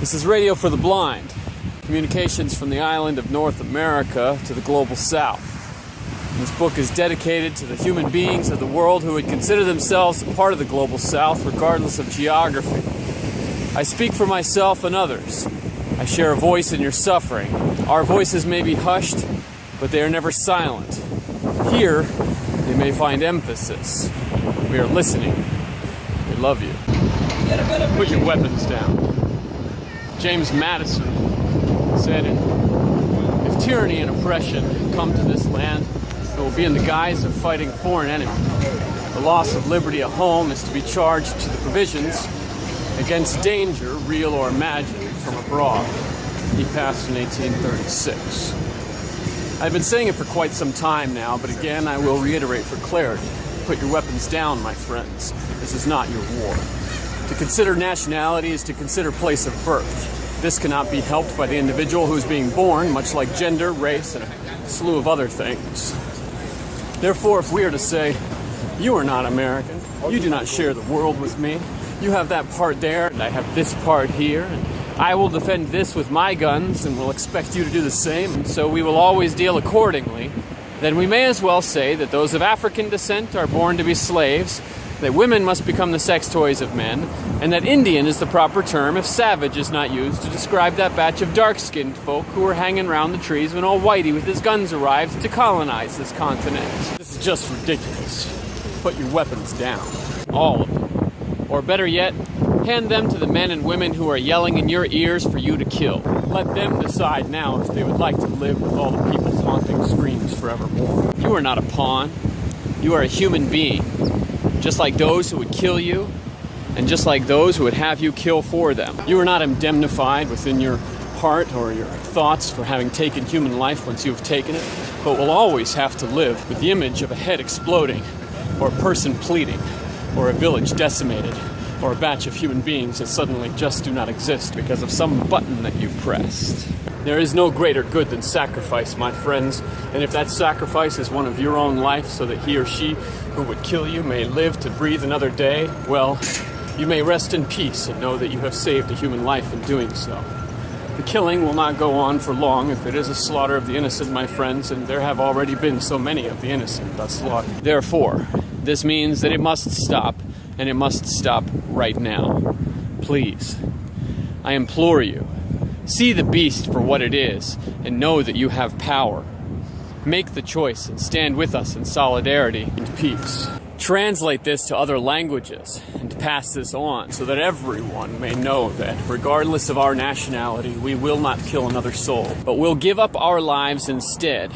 This is Radio for the Blind, communications from the island of North America to the global south. This book is dedicated to the human beings of the world who would consider themselves a part of the global south regardless of geography. I speak for myself and others. I share a voice in your suffering. Our voices may be hushed, but they are never silent. Here, they may find emphasis. We are listening. We love you. Put your weapons down. James Madison said, if tyranny and oppression come to this land, it will be in the guise of fighting a foreign enemy. The loss of liberty at home is to be charged to the provisions against danger, real or imagined, from abroad. He passed in 1836. I've been saying it for quite some time now, but again I will reiterate for clarity. Put your weapons down, my friends. This is not your war. To consider nationality is to consider place of birth. This cannot be helped by the individual who is being born, much like gender, race, and a slew of other things. Therefore, if we are to say, you are not American, you do not share the world with me, you have that part there, and I have this part here, and I will defend this with my guns, and will expect you to do the same, and so we will always deal accordingly, then we may as well say that those of African descent are born to be slaves, that women must become the sex toys of men, and that Indian is the proper term if savage is not used to describe that batch of dark-skinned folk who were hanging around the trees when old Whitey with his guns arrived to colonize this continent. This is just ridiculous. Put your weapons down. All of them. Or better yet, hand them to the men and women who are yelling in your ears for you to kill. Let them decide now if they would like to live with all the people's haunting screams forevermore. You are not a pawn. You are a human being. Just like those who would kill you, and just like those who would have you kill for them. You are not indemnified within your heart or your thoughts for having taken human life once you have taken it, but will always have to live with the image of a head exploding, or a person pleading, or a village decimated, or a batch of human beings that suddenly just do not exist because of some button that you've pressed. There is no greater good than sacrifice, my friends, and if that sacrifice is one of your own life so that he or she who would kill you may live to breathe another day, well, you may rest in peace and know that you have saved a human life in doing so. The killing will not go on for long if it is a slaughter of the innocent, my friends, and there have already been so many of the innocent thus slaughtered. Therefore, this means that it must stop, and it must stop right now. Please, I implore you, see the beast for what it is, and know that you have power. Make the choice and stand with us in solidarity and peace. Translate this to other languages and pass this on so that everyone may know that, regardless of our nationality, we will not kill another soul, but will give up our lives instead,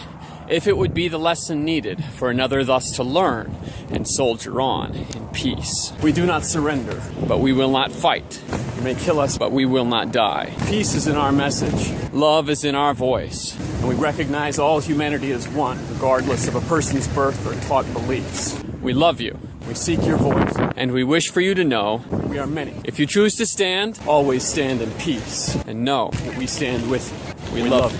if it would be the lesson needed for another thus to learn and soldier on in peace. We do not surrender, but we will not fight. You may kill us, but we will not die. Peace is in our message. Love is in our voice. And we recognize all humanity as one, regardless of a person's birth or taught beliefs. We love you. We seek your voice. And we wish for you to know that we are many. If you choose to stand, always stand in peace. And know that we stand with you. We love you.